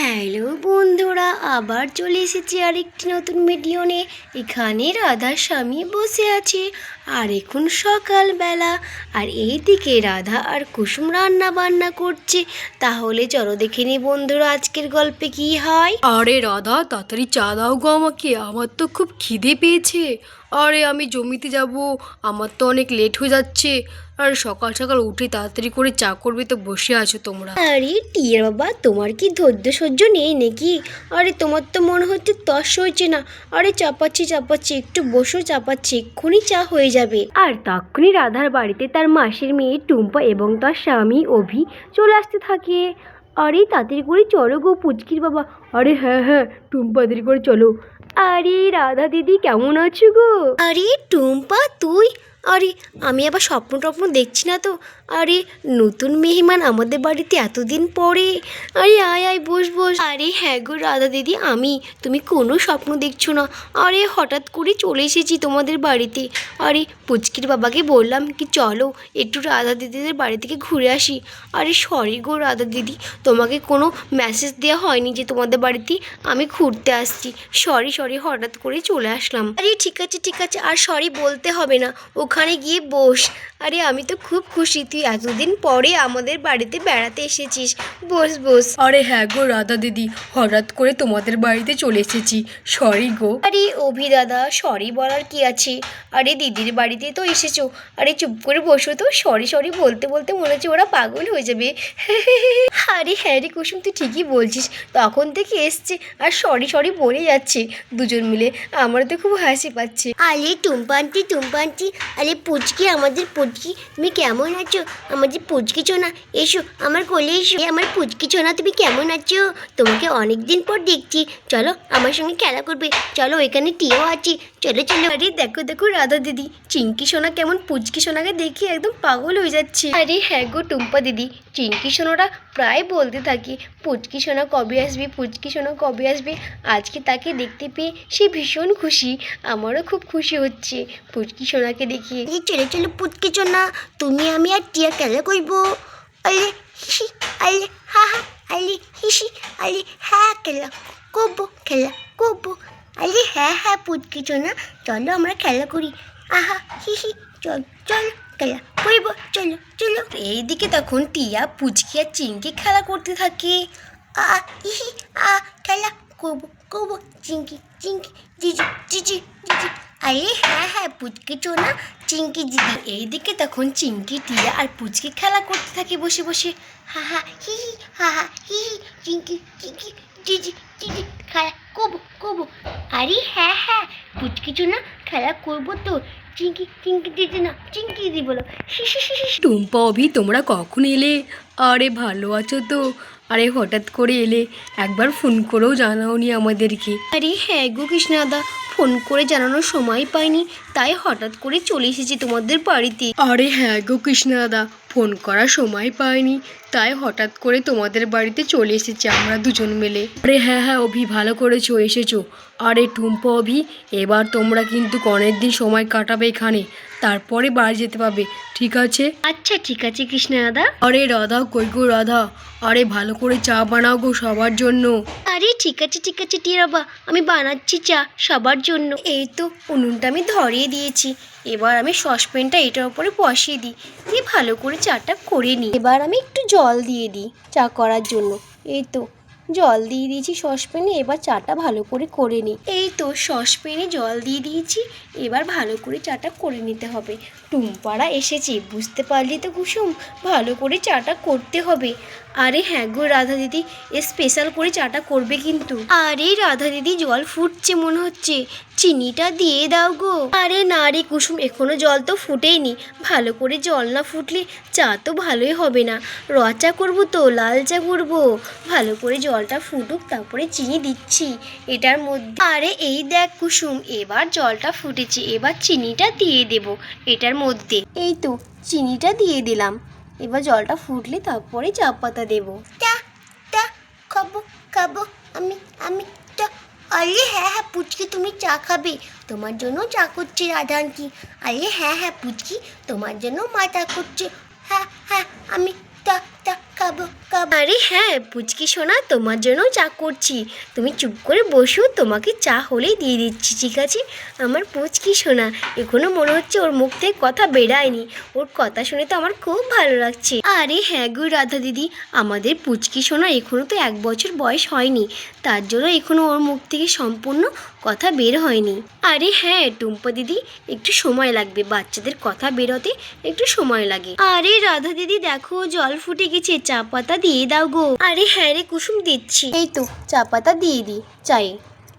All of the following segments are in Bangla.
হ্যালো বন্ধুরা, আবার চলে এসেছি আরেকটি নতুন ভিডিও নিয়ে। এখানে রাধার স্বামী বসে আছে আর এখন সকালবেলা, আর এইদিকে রাধা আর কুসুম রান্না বান্না করছে। তাহলে চলো দেখে নি বন্ধুরা আজকের গল্পে কি হয়। আরে রাধা, তাড়াতাড়ি চা দাও গো আমাকে, আমার তো খুব খিদে পেয়েছে। আরে আমি জমিতে যাব, আমার তো অনেক লেট হয়ে যাচ্ছে। আর সকাল সকাল উঠে তাড়াতাড়ি করে চা করবে তো বসে আছো তোমরা? আরে টিয়ার বাবা, তোমার কি ধৈর্য সহ্য নেই নাকি? আরে তোমার তো মনে হচ্ছে তস হয়েছে না। আরে চাপাচ্ছি একটু বসো, চাপাচ্ছি, এক্ষুনি চা হয়ে যাবে। আর তখনই রাধার বাড়িতে তার মাসির মেয়ে টুম্পা এবং তার স্বামী অভি চলে আসতে থাকে। আরে তাড়াতাড়ি করে চলো গো পুচকির বাবা। আরে হ্যাঁ হ্যাঁ টুম্পা, দেরি করে চলো। আরে রাধা দিদি কেমন আছো গো? আরে টুম্পা তুই? আরে আমি আবার স্বপ্ন টপ্ন দেখছি না তো? আরে নতুন মেহমান আমাদের বাড়িতে এতদিন পরে। আরে আয় আয় বস বস। আরে হ্যাঁ গো রাধা দিদি, আমি, তুমি কোনো স্বপ্ন দেখছো না। আরে হঠাৎ করে চলে এসেছি তোমাদের বাড়িতে। আরে পুচকির বাবাকে বললাম কি চলো একটু রাধা দিদিদের বাড়ি থেকে ঘুরে আসি। আরে সরি গো রাধা দিদি, তোমাকে কোনো মেসেজ দেওয়া হয়নি যে তোমাদের বাড়িতে আমি ঘুরতে আসছি। সরি হঠাৎ করে চলে আসলাম। আরে ঠিক আছে, আর সরি বলতে হবে না, ওখানে গিয়ে বস। আরে আমি তো খুব খুশি, তুই এতদিন পরে আমাদের বাড়িতে বেড়াতে এসেছিস। বস বস। আরে হ্যাঁ গো রাধা দিদি, হঠাৎ করে তোমাদের বাড়িতে চলে এসেছি, সরি গো। আরে অভি দাদা, সরি বলার কি আছে? আরে দিদির বাড়িতে তো এসেছো, আরে চুপ করে বসো তো। সরি বলতে বলতে মনে হচ্ছে ওরা পাগল হয়ে যাবে। আরে হ্যাঁ রে কুসুম, তুই ঠিকই বলছিস, তখন থেকে এসছে আর সরি বলে যাচ্ছে দুজন মিলে। আমার তো খুব হাসি পাচ্ছে। আরে টুম্পা আন্টি, আরে পুচকি, আমাদের পুচকি, তুমি কেমন আছো? আমাদের পুচকি ছোনা, এসো আমার কোলে এসো। আমার পুচকি ছোনা, তুমি কেমন আছো? তোমাকে অনেক দিন পর দেখছি, চলো আমার সঙ্গে খেলা করবে। চলো, এখানে টিও আছে, চলো। আরে দেখো রাধা দিদি, চিঙ্কি সোনা কেমন পুচকি সোনাকে দেখে একদম পাগল হয়ে যাচ্ছে। আরে হ্যাঁ গো টুম্পা দিদি, চিঙ্কি সোনাটা প্রায় বলতে থাকি পুচকি সোনা কবে আসবে। আজকে তাকে দেখতে পেয়ে সে ভীষণ খুশি, আমারও খুব খুশি হচ্ছে পুচকি সোনাকে দেখিয়ে। চলো পুচকি সোনা, তুমি আমি আর টিয়া খেলা করবো। আলে হিসি, আলে হা হা, আলে হিসি, আলে হ্যাঁ খেলা করবো। আরে হ্যাঁ পুচকি সোনা, চলো আমরা খেলা করি। আহা হিহি, চলো খেলা করবো, চলো। এইদিকে তখন টিয়া, পুচকি আর চিঙ্কি খেলা করতে থাকে। হিহি, খেলা করবো, চিঙ্কি জিজি। আরে হ্যাঁ পুচকি সোনা, চিঙ্কি দিদি। এইদিকে তখন চিঙ্কি, টিয়া আর পুচকি খেলা করতে থাকে বসে বসে। হা হিহি, চিঙ্কি জিজি খেলা করবো। আরে হ্যাঁ পুচকি সোনা, খেলা করবো তো। চিঙ্কি দিদি না, চিঙ্কি দিদি বলো। টুম্পা, অভি, তোমরা কখন এলে? আরে ভালো আছো তো? আরে হঠাৎ করে এলে, একবার ফোন করেও জানাওনি আমাদেরকে। আরে হ্যাঁ গো কৃষ্ণাদা, ফোন করে জানানোর সময় পাইনি, তাই হঠাৎ করে চলে এসেছি তোমাদের বাড়িতে। আরে হ্যাঁ গো কৃষ্ণা দাদা, ফোন করার সময় পাইনি, তাই হঠাৎ করে তোমাদের বাড়িতে চলে এসেছি আমরা দুজন মিলে। আরে হ্যাঁ অভি, ভালো করেছো এসেছো। আরে টুম্পা, অভি, এবার তোমরা কিন্তু অনেক দিন সময় কাটাবে এখানে, তারপরে বাড়ি যেতে পারবে, ঠিক আছে? আচ্ছা ঠিক আছে কৃষ্ণা দাদা। আরে রাধা, কই গো রাধা, আরে ভালো করে চা বানাও গো সবার জন্য। আরে ঠিক আছে টিয়া বাবা, আমি বানাচ্ছি চা সবার জন্য। এই তো উনুনটা আমি ধরিয়ে দিয়েছি, এবার আমি সসপ্যানটা এটার উপরে বসিয়ে দিই, দিয়ে ভালো করে চাটা করে নিই। এবার আমি একটু জল দিয়ে দিই চা করার জন্য। এই তো জল দিয়ে দিয়েছি সসপ্যানে, এবার চাটা ভালো করে নিই। এই তো সসপ্যানে জল দিয়ে দিয়েছি, এবার ভালো করে চাটা করে নিতে হবে। টুম্পারা এসেছে, বুঝতে পারলি তো কুসুম, ভালো করে চাটা করতে হবে। আরে হ্যাঁ গো রাধা দিদি, স্পেশাল করে চাটা করবে কিন্তু। আরে রাধা দিদি, জল ফুটছে মনে হচ্ছে, চিনিটা দিয়ে দাও গো। আরে না রে কুসুম, এখনো জল তো ফুটেইনি, ভালো করে জল না ফুটলে চা তো ভালোই হবে না। র চা করবো তো, লাল চা করবো, ভালো করে জলটা ফুটুক, তারপরে চিনি দিচ্ছি এটার মধ্যে। আরে এই দেখ কুসুম, এবার জলটা ফুটেছে, এবার চিনিটা দিয়ে দেব এটার মধ্যে। এই তো চিনিটা দিয়ে দিলাম, এবার জলটা ফুটলে তারপরে চা পাতা দেবো। খাবো আমি তা। আরে হ্যাঁ পুচকি, তুমি চা খাবে? তোমার জন্য চা করছে রাধা আন্টি। আরে হ্যাঁ পুচকি, তোমার জন্য মা চা করছে। হ্যাঁ আমি তা খাবো। আরে হ্যাঁ পুচকি সোনা, তোমার জন্য চা করছি, তুমি চুপ করে বসো, তোমাকে চা হলেই দিয়ে দিচ্ছি, ঠিক আছে? আমার পুচকি সোনা, এখনো মনে হচ্ছে ওর মুখ থেকে কথা বেরায়নি, ওর কথা শুনে তো আমার খুব ভালো লাগছে। আরে হ্যাঁ গো রাধা দিদি, আমাদের পুচকি সোনা এখনো তো 1 বছর বয়স হয়নি, তার জন্য এখনো ওর মুখ থেকে সম্পূর্ণ কথা বের হয়নি। আরে হ্যাঁ টুম্পা দিদি, একটু সময় লাগবে, বাচ্চাদের কথা বেরোতে একটু সময় লাগে। আরে রাধা দিদি দেখো জল ফুটে গেছে, চা পাতা দিয়ে দাও গো। আরে হ্যাঁ রে কুসুম দিচ্ছি, এই তো চা পাতা দিয়ে দিই চায়ে,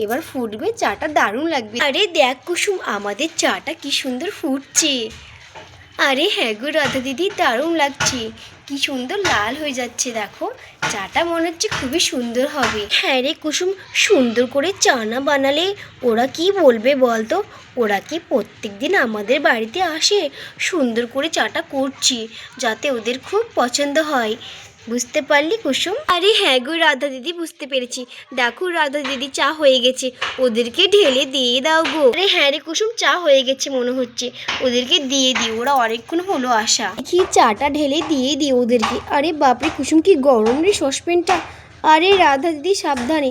এবার ফুটবে, চাটা দারুণ লাগবে। আরে দেখ কুসুম, আমাদের চাটা কি সুন্দর ফুটছে। আরে হ্যাঁ গো রাধা দিদি, দারুণ লাগছে, কি সুন্দর লাল হয়ে যাচ্ছে, দেখো চাটা মনে হচ্ছে খুবই সুন্দর হবে। হ্যাঁ রে কুসুম, সুন্দর করে চা না বানালে ওরা কি বলবে বলতো? ওরা কি প্রত্যেক দিন আমাদের বাড়িতে আসে? সুন্দর করে চাটা করছি যাতে ওদের খুব পছন্দ হয়, বুঝতে পারলি কুসুম? আরে হ্যাঁ গো রাধা দিদি, বুঝতে পেরেছি, দেখো রাধা দিদি চা হয়ে গেছে, ওদেরকে ঢেলে দিয়ে দাও গো। আরে হ্যাঁ রে কুসুম, চা হয়ে গেছে মনে হচ্ছে, ওদেরকে দিয়ে দিও, ওরা অনেকক্ষণ হলো আসা। কি চাটা ঢেলে দিয়ে দিও ওদেরকে। আরে বাপরে কুসুম, কি গরম রে সসপ্যানটা। আরে রাধা দিদি সাবধানে।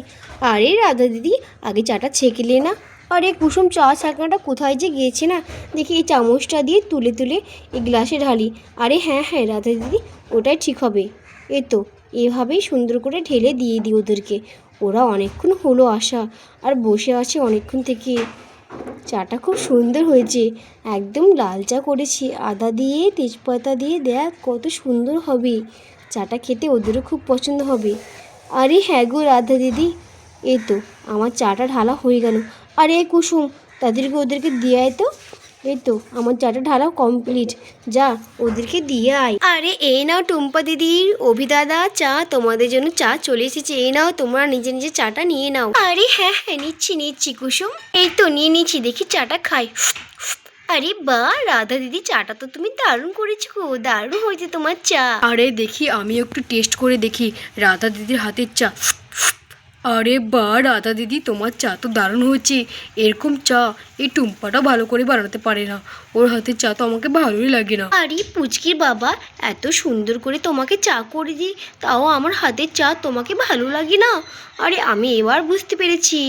আরে রাধা দিদি, আগে চাটা ছেঁকলে না। আরে কুসুম, চা ছাঁকনাটা কোথায় যে গিয়েছে না, দেখি এই চামচটা দিয়ে তুলে তুলে এই গ্লাসে ঢালি। আরে হ্যাঁ হ্যাঁ রাধা দিদি, ওটাই ঠিক হবে। এই তো এভাবেই সুন্দর করে ঢেলে দিয়ে দিই ওদেরকে, ওরা অনেকক্ষণ হলো আসা আর বসে আছে অনেকক্ষণ থেকে। চাটা খুব সুন্দর হয়েছে, একদম লাল চা করেছি, আদা দিয়ে তেজপাতা দিয়ে, দেখ কত সুন্দর হবে, চাটা খেতে ওদেরও খুব পছন্দ হবে। আরে হ্যাঁ গো রাধা দিদি, এই তো আমার চাটা ঢালা হয়ে গেল। আরে কুসুম, তাদেরকে ওদেরকে দিয়ে আয় তো। এই তো আমার চাটা ঢালা কমপ্লিট, যা ওদেরকে দিয়ে আয়। আরে এই নাও টুম্পা দিদির, অভিদাদা চা, তোমাদের জন্য চা চলে এসেছে, এই নাও তোমরা নিজে নিজে চাটা নিয়ে নাও। আরে হ্যাঁ হ্যাঁ নিচ্ছি নিচ্ছি কুসুম, এই তো নিয়ে নিচ্ছি, দেখি চাটা খাই। আরে বাহ রাধা দিদি, চাটা তো তুমি দারুণ করেছো গো, দারুণ হয়েছে তোমার চা। আরে দেখি আমি একটু টেস্ট করে দেখি রাধা দিদির হাতের চা। আরে বা রাধা দিদি, তোমার চা তো দারুণ হয়েছে, এরকম চা এই টুম্পাটা ভালো করে বানাতে পারে না, ওর হাতের চা তো আমাকে ভালোই লাগে না। আরে পুচকির বাবা, এত সুন্দর করে তোমাকে চা করে দিই, তাও আমার হাতের চা তোমাকে ভালো লাগে না? আরে আমি এবার বুঝতে পেরেছি,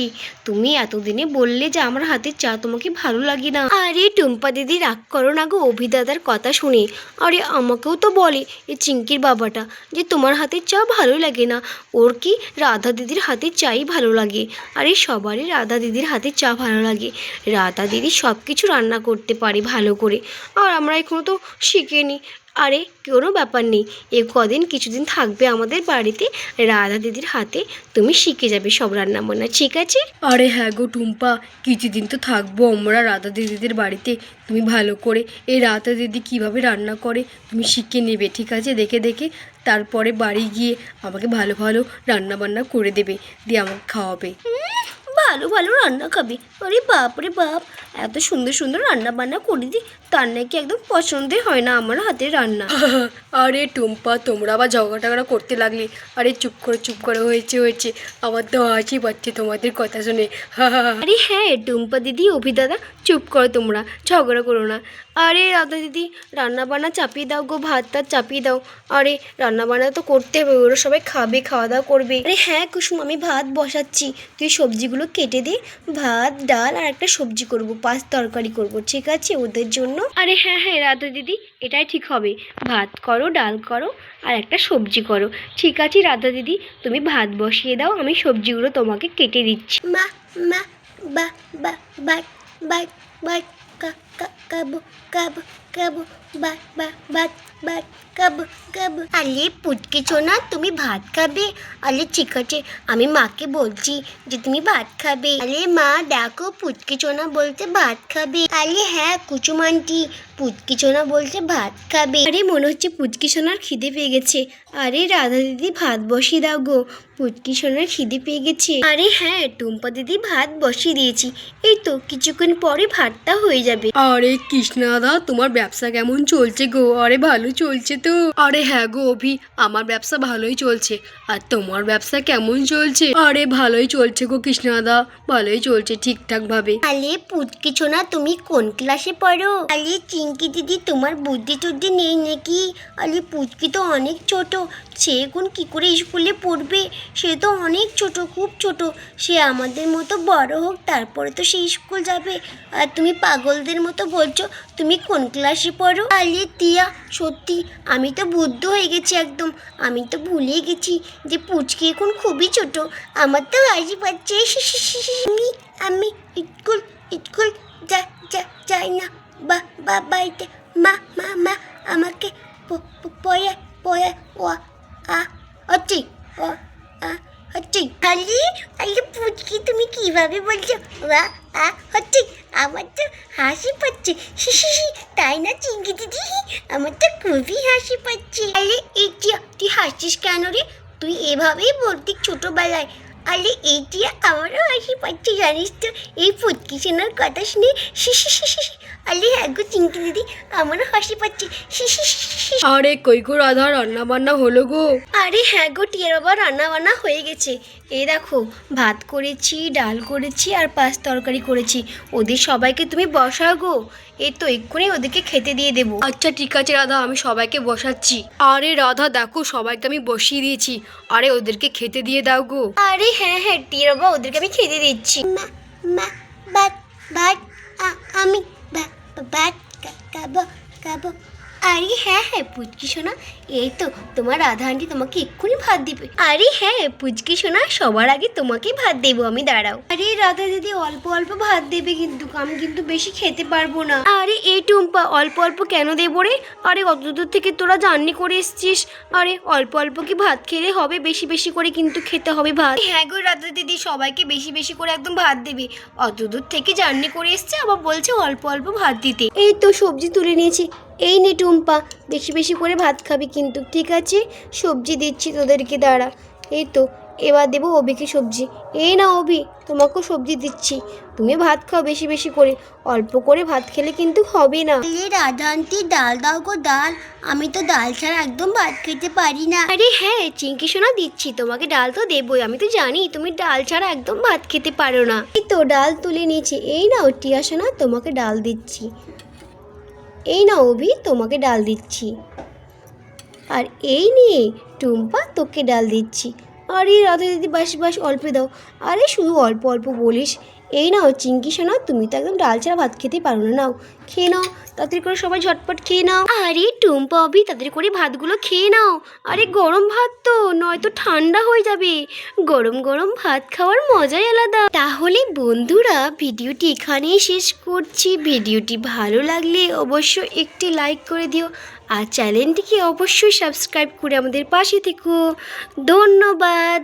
তুমি এতদিনে বললে যে আমার হাতের চা তোমাকে ভালো লাগে না। আরে টুম্পা দিদি রাগ করো না গো অভিদাদার কথা শুনে। আরে আমাকেও তো বলে এই চিঙ্কির বাবাটা যে তোমার হাতের চা ভালো লাগে না, ওর কি রাধা দিদির হাতের চাই ভালো লাগে। আরে সবারই রাধা দিদির হাতের চা ভালো লাগে, রাধা দিদি সব কিছু রান্না করতে পারে ভালো করে, আর আমরা এখনও তো শিখিনি। আরে কোনো ব্যাপার নেই, এ কদিন কিছুদিন থাকবে আমাদের বাড়িতে, রাধা দিদির হাতে তুমি শিখে যাবে সব রান্না বান্না, ঠিক আছে? আরে হ্যাঁ গো টুম্পা, কিছুদিন তো থাকবো আমরা রাধা দিদিদের বাড়িতে, তুমি ভালো করে এই রাধা দিদি কীভাবে রান্না করে তুমি শিখে নেবে, ঠিক আছে? দেখে দেখে তারপরে বাড়ি গিয়ে আমাকে ভালো ভালো রান্না বান্না করে দেবে, দিয়ে আমাকে খাওয়াবে। ভালো ভালো রান্না খাবে? আরে বাপ রে বাপ, এত সুন্দর সুন্দর রান্না বান্না করে দিই, তার নাকি একদম পছন্দই হয় না আমার হাতের রান্না। আরে টুম্পা, তোমরা আবার ঝগড়া টগড়া করতে লাগলে। আরে চুপ করে হয়েছে হয়েছে, আমার তো হাসি পাচ্ছে তোমাদের কথা শুনে। আরে হ্যাঁ টুম্পা দিদি অভিদাদা, চুপ করো তোমরা, ঝগড়া করো না। আরে রাধা দিদি, রান্না বান্না চাপিয়ে দাও গো, ভাত টাত চাপিয়ে দাও। আরে রান্না বান্না তো করতে হবে, ওরা সবাই খাবে, খাওয়া দাওয়া করবে। আরে হ্যাঁ কুসুম, আমি ভাত বসাচ্ছি, তুই সবজিগুলো কেটে দে, ভাত ডাল আর একটা সবজি করব, 5 তরকারি করব, ঠিক আছে ওদের জন্য? আরে হ্যাঁ হ্যাঁ রাধা দিদি, এটাই ঠিক হবে, ভাত করো, ডাল করো আর একটা সবজি করো, ঠিক আছে রাধা দিদি? তুমি ভাত বসিয়ে দাও, আমি সবজিগুলো তোমাকে কেটে দিচ্ছি। মা মা বা বা বা বা বা কাবু কাবু কাবু বা বা বা বা কাবু কাবু। আরে পুচকে ছোনা, তুমি ভাত খাবে? আরে ঠিক আছে, আমি মাকে বলছি যে তুমি ভাত খাবে। আরে মা দেখো, পুচকে ছোনা বলতে ভাত খাবে। আরে হ্যাঁ কুচুম আন্টি, পুচকি সোনা বলছে ভাত খাবে। আরে মনে হচ্ছে পুচকি সোনার খিদে পেয়ে গেছে। আরে রাধা দিদি ভাত বসিয়ে দাও গো, পুচকি সোনার খিদে পেয়ে গেছে। আরে হ্যাঁ টুম্পা দিদি ভাত বসিয়ে দিয়েছি, এই তো কিছুক্ষণ পরে ভাতটা হয়ে যাবে। আরে কৃষ্ণাদা, তোমার ব্যবসা কেমন চলছে গো? আরে ভালো চলছে তো? আরে হ্যাঁ গো অভি, আমার ব্যবসা ভালোই চলছে, আর তোমার ব্যবসা কেমন চলছে? আরে ভালোই চলছে গো কৃষ্ণাদা, ভালোই চলছে ঠিকঠাক ভাবে। আরে পুচকি সোনা, তুমি কোন ক্লাসে পড়ো? আরে চিঙ্কি দিদি, তোমার বুদ্ধি টুদ্ধি নেই নাকি? আরে পুচকি তো অনেক ছোট, সে এখন কী করে স্কুলে পড়বে? সে তো অনেক ছোট, খুব ছোট। সে আমাদের মতো বড় হোক, তারপরে তো সে স্কুল যাবে। আর তুমি পাগলদের মতো বলছো তুমি কোন ক্লাসে পড়ো? আরে টিয়া, সত্যি আমি তো বুদ্ধ হয়ে গেছি একদম। আমি তো ভুলে গেছি যে পুচকি এখন খুবই ছোট। আমার তো হাসি পাচ্ছে। আমি আমি স্কুল স্কুল যাই না। বাড়িতে মা মা মা আমাকে পড়ে পড়ে ও আ হচ্ছি ও আ হচ্ছি। আরে আরে পুচকি, তুমি কিভাবে বলছো ওয়া আ হচ্ছি? আমার তো হাসি পাচ্ছে। তাই না চিঙ্কি দিদি? আমার তো খুবই হাসি পাচ্ছে। আরে এই টিয়া, তুই হাসছিস কেন রে? তুই এভাবেই বলতি ছোটবেলায়। আরে এই টিয়া, আমারও হাসি পাচ্ছে জানিস তো এই পুচকি সোনার কথা শুনে। আরে হ্যাঁ গো চিঙ্কি দিদি, আমারও হাসি পাচ্ছে। আরে কই গো রাধা, রান্না বান্না হলো গো? আরে হ্যাঁ গো টিয়ার বাবা, রান্না বান্না হয়ে গেছে। এই দেখো, ভাত করেছি, ডাল করেছি আর পাঁচ তরকারি করেছি। ওদের সবাইকে তুমি বসাও গো। এই তো এক্ষুনি ওদেরকে খেতে দিয়ে দেবো। আচ্ছা ঠিক আছে রাধা, আমি সবাইকে বসাচ্ছি। আরে রাধা দেখো, সবাইকে আমি বসিয়ে দিয়েছি। আরে ওদেরকে খেতে দিয়ে দাও গো। আরে হ্যাঁ হ্যাঁ টিয়ার বাবা, ওদেরকে আমি খেতে দিচ্ছি। মা মা ভাত ভাত আমি ভাত খাবো। আরে হ্যাঁ হ্যাঁ পুচকি সোনা, এই তো তোমার রাধা আন্টি তোমাকে এক্ষুনি ভাত দিবে। আরে হ্যাঁ পুচকি সোনা, সবার আগে তোমাকেই ভাত দেবো আমি, দাঁড়াও। আরে রাধা দিদি অল্প অল্প ভাত দেবে, কিন্তু আমি কিন্তু বেশি খেতে পারবো না। আরে এই টুম্পা, অল্প অল্প কেন দেবো রে? আরে অত দূর থেকে তোরা জার্নি করে এসছিস। আরে অল্প অল্প কি ভাত খেলে হবে? বেশি বেশি করে কিন্তু খেতে হবে ভাত। হ্যাঁ গো রাধা দিদি, সবাইকে বেশি বেশি করে একদম ভাত দেবে। অত দূর থেকে জার্নি করে এসছে, আবার বলছে অল্প অল্প ভাত দিতে। এই তো সবজি তুলে নিয়েছি, এই নে টুম্পা, বেশি বেশি করে ভাত খাবি কিন্তু, ঠিক আছে? সবজি দিচ্ছি তোদেরকে, দাঁড়া। এই তো এবার দেবো অভিকে সবজি। এই না অভি, তোমাকেও সবজি দিচ্ছি। তুমি ভাত খাও বেশি বেশি করে, অল্প করে ভাত খেলে কিন্তু হবে না। রাধা আন্টি ডাল দাও গো, ডাল। আমি তো ডাল ছাড়া একদম ভাত খেতে পারি না। আরে হ্যাঁ চিঙ্কি সোনা, দিচ্ছি তোমাকে, ডাল তো দেবই। আমি তো জানি তুমি ডাল ছাড়া একদম ভাত খেতে পারো না। এই তো ডাল তুলে নিয়েছি, এই নাও টিয়া সোনা, তোমাকে ডাল দিচ্ছি। এই না অভি, তোমাকে ডাল দিচ্ছি। আর এই নিয়ে টুম্পা, তোকে ডাল দিচ্ছি। আরে রাধা দিদি বাস অল্প দাও। আরে শুধু অল্প অল্প বলিস। এই নাও চিঙ্কি সোনা, তুমি তো একদম ডাল ছাড়া ভাত খেতে পারো না, নাও খেয়ে নাও। তাড়াতাড়ি করে সবাই ঝটপট খেয়ে নাও। আরে টুম্পা অভি, তাড়াতাড়ি করে ভাতগুলো খেয়ে নাও। আরে গরম ভাত তো, নয়তো ঠান্ডা হয়ে যাবে। গরম গরম ভাত খাওয়ার মজাই আলাদা। তাহলে বন্ধুরা, ভিডিওটি এখানেই শেষ করছি। ভিডিওটি ভালো লাগলে অবশ্যই একটি লাইক করে দিও, আর চ্যানেলটিকে অবশ্যই সাবস্ক্রাইব করে আমাদের পাশে থেকো। ধন্যবাদ।